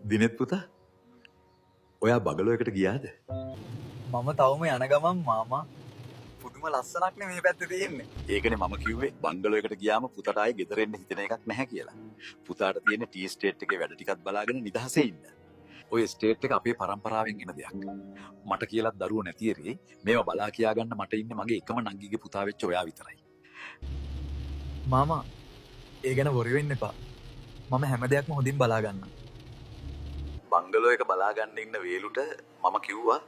දිනෙත් පුතා ඔයා බගලෝ එකට ගියාද? මම තවම යන ගමන් මාමා පුදුම ලස්සනක් නේ මේ පැත්තේ තියෙන්නේ. ඒකනේ මම කිව්වේ බංගලෝ එකට ගියාම පුතාට ආයේ ගෙදර එන්න හිතෙන එකක් නැහැ කියලා. පුතාට තියෙන ටී ස්ටේට් එකේ වැඩ ටිකක් බලාගෙන නිදහසේ ඉන්න. ඔය ස්ටේට් එක අපේ පරම්පරාවෙන් එන දෙයක්. මට කියලාත් දරුවෝ නැති එරේ මේවා බලා කියා ගන්න මට ඉන්නේ මගේ එකම නංගිගේ පුතා වෙච්ච ඔයා විතරයි. මාමා ඒ ගැන වොරි වෙන්න එපා. මම හැම දෙයක්ම හොඳින් බලා ගන්නම්. බංගලෝ එක බලා ගන්න ඉන්න වේලුට මම කිව්වා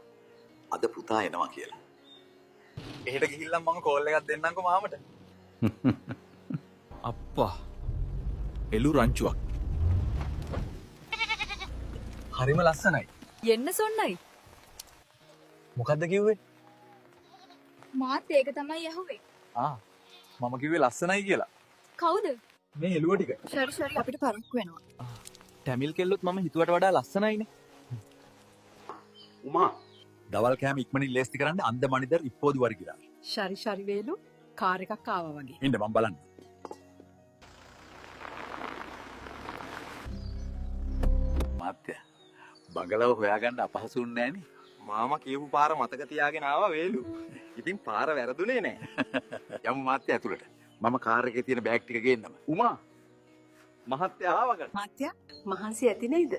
අද පුතා එනවා කියලා. එහෙට ගිහිල්ලා මම කෝල් එකක් දෙන්නම්කෝ මාමට. අප්පා එළු රංචුවක්. හරිම ලස්සනයි. එන්න සොන්නයි. මොකද්ද කිව්වේ? මාත් ඒක තමයි ඇහුවේ. මම කිව්වේ ලස්සනයි කියලා. කවුද? මේ එළුව ටික. ශරි අපිට පරක්කු වෙනවා. ටැමිල් කෙල්ලොත් මම හිතුවට වඩා ලස්සනයිනේ. උමා දවල් කෑම ඉක්මනින් ලේස්ති කරන්න අන්ද මනිදර් ඉප්පෝදි වර්ගිලා. ශරි වේලු කාර් එකක් ආවා වගේ. ඉන්න මම බලන්න. මාත්‍ය බංගලව හොයාගන්න අපහසුුන් නෑනේ. මාමා කියපු පාර මතක තියාගෙන ආවා වේලු. ඉතින් පාර වැරදුනේ නෑ. යමු මාත්‍ය ඇතුළට. මම කාර් එකේ තියෙන බෑග් ටික ගේන්නම්. උමා මහත්තයා ආවකට. මාත්‍යා මහන්සි ඇති නේද?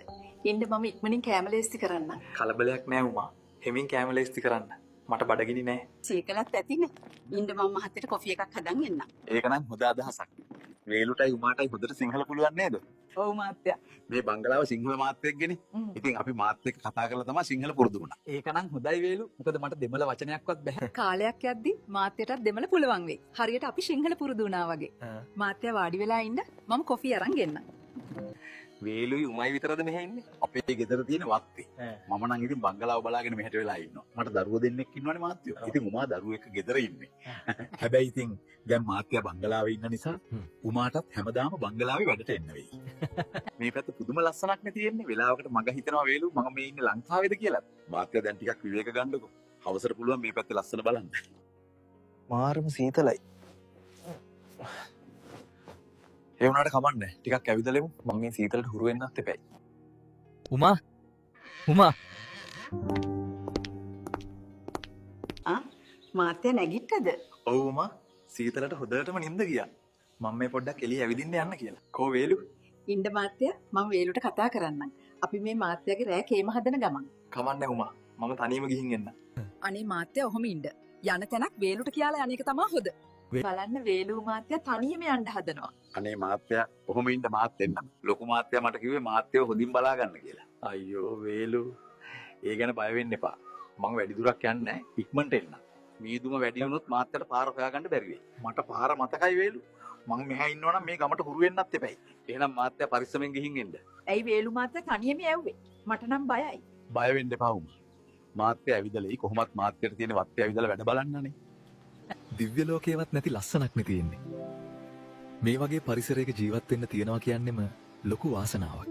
ඉන්න මම ඉක්මනින් කැම ලේස්ති කරන්න. කලබලයක් නෑ උමා. හෙමින් කැම ලේස්ති කරන්න. මට බඩගිනි නෑ. සීකලත් ඇතිනේ. ඉන්න මම මහත්තයට කොෆි එකක් හදන් එන්නම්. ඒක නම් හොඳ අදහසක්. වේලුටයි උමාටයි හොඳට සිංහල පුළුවන් නේද? ඔව් මාත්‍යා. මේ බංගලාව සිංහල මාත්‍යෙක්ගෙනේ. ඉතින් අපි මාත් එක්ක කතා කරලා තමයි සිංහල පුරුදු වුණා. ඒක නම් හොඳයි වේලු. මොකද මට දෙමළ වචනයක්වත් බෑ. කාලයක් යද්දි මාත්‍යයටත් දෙමළ පුළුවන් වෙයි. හරියට අපි සිංහල පුරුදු වුණා වගේ. මාත්‍යා වාඩි වෙලා ඉන්න මම කොෆි අරන් ගෙන්නම්. වේලුයි උමයි විතරද මෙහෙ ඉන්නේ? අපේ ගෙදර තියෙන වත්තේ. මම නම් ඉතින් බංගලාව බලාගෙන මෙහෙට වෙලා ඉන්නවා. මට දරුවෝ දෙන්නෙක් ඉන්නවනේ මාත්‍යෝ. ඉතින් උමා දරුවෝ එක්ක ගෙදර ඉන්නේ. හැබැයි ඉතින් දැන් මාත්‍යා බංගලාවේ ඉන්න නිසා උමාටත් හැමදාම බංගලාවේ වැඩට එන්න වෙයි. මේ පැත්ත පුදුම ලස්සනක් නේ තියෙන්නේ. වෙලාවකට මග හිතනවා වේලු මම මේ ඉන්නේ ලංකාවේද කියලා. මාත්‍යා දැන් ටිකක් විවේක ගන්නකො. හවසට පුළුවන් මේ පැත්තේ ලස්සන බලන්න. මාරම සීතලයි. ඒ වුණාට කමන්නේ. ටිකක් ඇවිදලෙමු. මම මේ සීතලට හුරු වෙන්නත් එපැයි. උමා මාත්‍යා නැගිට්ටද? ඔව් උමා. සීතලට හොදටම නිින්ද ගියා. මම මේ පොඩ්ඩක් එළිය ඇවිදින්න යන්න කියලා. කෝ වේලු? ඉන්න මාත්‍යා මම වේලුට කතා කරන්නම්. අපි මේ මාත්‍යාගේ රෑ කේම හදන ගමන්. කමන්නේ උමා. මම තනියම ගිහින් එන්න. අනේ මාත්‍යා ඔහොම ඉන්න. යන තැනක් වේලුට කියලා යන එක තමයි හොඳ. බලන්න වේලු මාත්‍යා තනියම යන්න හදනවා. අනේ මාත්‍යා කොහොම ඉන්න මාත් එන්න. ලොකු මාත්‍යා මට කිව්වේ මාත්‍යව හොදින් බලා ගන්න කියලා. අයියෝ වේලු. ඒ ගැන බය වෙන්න එපා. මම වැඩි දුරක් යන්නේ නැහැ. ඉක්මනට එන්න. මීදුම වැඩි වුණොත් මාත්‍යට පාර හොයාගන්න බැරි වෙයි. මට පාර මතකයි වේලු. මං මෙහා ඉන්නවනම් මේ ගමට හුරු වෙන්නත් එපයි. එහෙනම් මාත්‍යා පරිස්සමෙන් ගිහින් එන්න. ඇයි වේලු මාත්‍යා තනියම යව්වේ? මට නම් බයයි. බය වෙන්න එපා උමා. මාත්‍යා ඇවිදලා කොහොමත් මාත්‍යට තියෙන වත්තේ ඇවිදලා වැඩ බලන්නනේ. දිව්‍ය ලෝකේවත් නැති ලස්සනක් නේ තියෙන්නේ. මේ වගේ පරිසරයක ජීවත් වෙන්න තියනවා කියන්නේම ලොකු වාසනාවක්.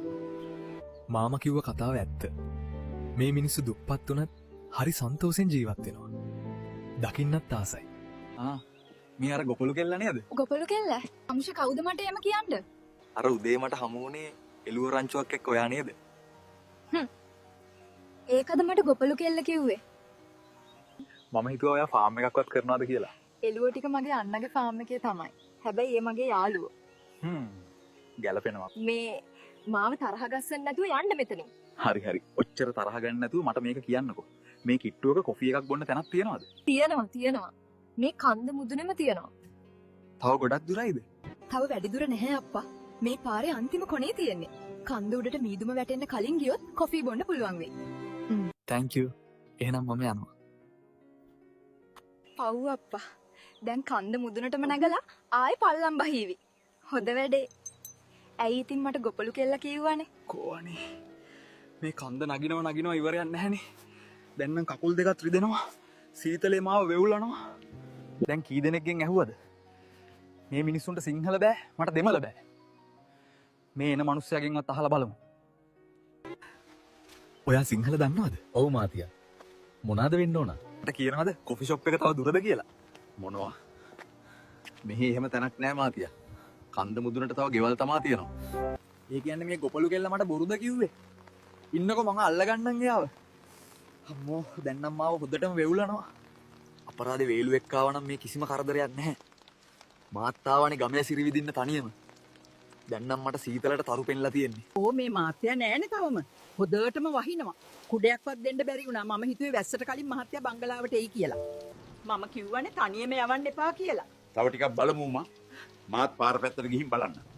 මාමා කිව්ව කතාව ඇත්ත. මේ මිනිස්සු දුප්පත් උනත් හරි සන්තෝෂෙන් ජීවත් වෙනවා. දකින්නත් ආසයි. මේ අර ගොපලු කෙල්ල නේද? ගොපලු කෙල්ල. අම්ෂ කවුද මට එම කියන්න? අර උදේ මට හමු වුණේ එළුව රංචුවක් එක්ක ඔයා නේද? ඒකද මට ගොපලු කෙල්ල කිව්වේ. මම හිතුවා ඔයා ෆාම් එකක්වත් කරනවද කියලා. එළුව ටික මගේ අන්නගේ ෆාම් එකේ තමයි. හැබැයි ඒ මගේ යාළුවෝ. ගැලපෙනවා. මේ මාව තරහ ගස්සන්න නැතුව යන්න මෙතනින්. හරි හරි. ඔච්චර තරහ ගන්න නැතුව මට මේක කියන්නකෝ. මේ කිට්ටුවක කොෆි එකක් බොන්න තැනක් තියෙනවද? තියෙනවා. මේ කන්ද මුදුනේම තියෙනවා. තව ගොඩක් දුරයිද? තව වැඩි දුර නැහැ අප්පා. මේ පාරේ අන්තිම කොනේ තියෙන්නේ. කන්ද උඩට මීදුම වැටෙන්න කලින් ගියොත් කොෆි බොන්න පුළුවන් වෙයි. thank you. එහෙනම් මම යනවා. පව් අප්පා. දැන් කන්ද මුදුනටම නැගලා ආයෙ පල්ලම් බහීවි. හොඳ වැඩේ. ඇයි ඉතින් මට ගොපලු කෙල්ල කිව්වනේ? කෝවනේ. මේ කන්ද නගිනවා ඉවරයක් නැහැනේ. දැන් නම් කකුල් දෙකත් රිදෙනවා. සීතලේ මාව වෙවුලනවා. දැන් කී දෙනෙක්ගෙන් ඇහුවද? මේ මිනිස්සුන්ට සිංහල බෑ, මට දෙමළ බෑ. මේ එන මිනිස්සයාගෙන්වත් අහලා බලමු. ඔයා සිංහල දන්නවද? ඔව් මාතියා. මොනවාද වෙන්න ඕන? මට කියනවාද කොෆි ෂොප් එක තව දුරද කියලා? මොනවා? මෙහි එහෙම තැනක් නෑ මාතියා. කන්ද මුදුනට තව ගෙවල් තමා තියෙනවා. ඒ කියන්නේ මේ ගොපලු කෙල්ල මට බොරුද කිව්වේ? ඉන්නකො මං අල්ලගන්නම් ගියාව. අම්මෝ දැන් නම් මාව හොද්දටම වෙවුලනවා. අපරාධේ වේලුවෙක් ආවනම් මේ කිසිම කරදරයක් නැහැ. මාත් ආවනේ ගමේ සිරි විදින්න තනියම. දැන් නම් මට සීතලට තරු පෙන්ලා තියෙන්නේ. ඕ මේ මාත්‍යා නෑනේ තවම. හොදටම වහිනවා. කුඩයක්වත් දෙන්න බැරි වුණා. මම හිතුවේ වැස්සට කලින් මහත්තයා බංගලාවට එයි කියලා. මම කිව්වනේ තනියම යවන්න එපා කියලා. තව ටිකක් බලමු මාත් පාර පැත්තට ගිහින් බලන්න.